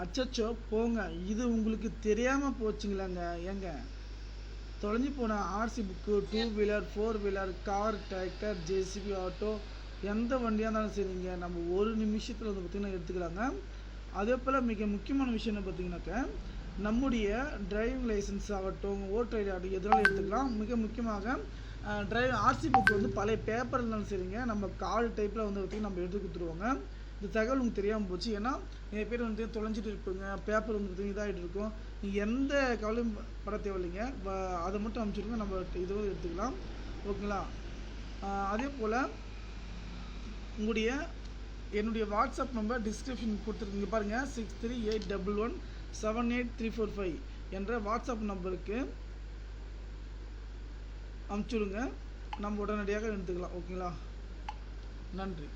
அச்சச்சோ போங்க, இது உங்களுக்கு தெரியாமல் போச்சுங்களாங்க. ஏங்க, தொலைஞ்சி போன RC book, 2 wheeler 4 wheeler, car, tractor, JCB, auto, எந்த வண்டியாக இருந்தாலும் சரிங்க, நம்ம ஒரு நிமிஷத்தில் வந்து பார்த்திங்கன்னா எடுத்துக்கலாங்க. அதே போல் மிக முக்கியமான விஷயம் என்ன பார்த்தீங்கன்னாக்கா, நம்முடைய டிரைவிங் லைசன்ஸ் ஆகட்டும், ஓட்டர் ஐடி ஆகட்டும், எதுனாலும் எடுத்துக்கலாம். மிக முக்கியமாக ஆர்சி புக் வந்து பழைய பேப்பர் இருந்தாலும் சரிங்க, நம்ம கார்டு டைப்பில் வந்து பார்த்திங்கன்னா நம்ம எடுத்து கொடுத்துருவோங்க. இந்த தகவல் உங்களுக்கு தெரியாமல் போச்சு. ஏன்னா நிறைய பேர் வந்து தொலைஞ்சிட்டு இருப்பீங்க, பேப்பர் வந்து இதாகிட்டு இருக்கும். நீங்கள் எந்த கவலையும் பட தேவையில்லைங்க. அதை மட்டும் அனுப்பிச்சிடுங்க, நம்ம இதுவும் எடுத்துக்கலாம். ஓகேங்களா? அதே போல் என்னுடைய வாட்ஸ்அப் நம்பர் டிஸ்கிரிப்ஷன் கொடுத்துருக்கீங்க பாருங்கள். 6381178345 என்ற வாட்ஸ்அப் நம்பருக்கு அனுப்பிச்சுடுங்க. நம்ம உடனடியாக எடுத்துக்கலாம். ஓகேங்களா? நன்றி.